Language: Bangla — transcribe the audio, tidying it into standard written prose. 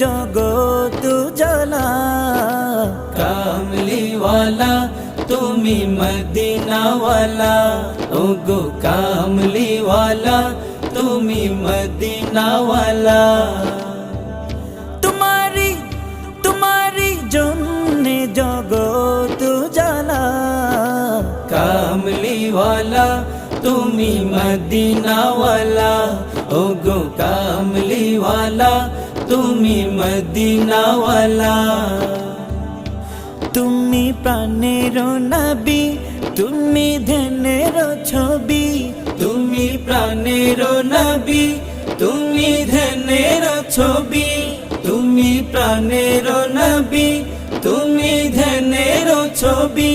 জগৎ জালা। কামলিওয়ালা তুমি মদিনাওয়ালা, ওগো কামলিওয়ালা তুমি মদিনাওয়ালা। তোমারি জন্যে জগৎ জালা। কামলিওয়ালা তুমি মদিনাওয়ালা, ওগো কামলিওয়ালা তুমি মদিনাওয়ালা। তুমি প্রাণের নবী, তুমি ধ্যানের ছবি। তুমি প্রাণের নবী, তুমি ধ্যানের ছবি। তুমি প্রাণের নবী, তুমি ধ্যানের ছবি।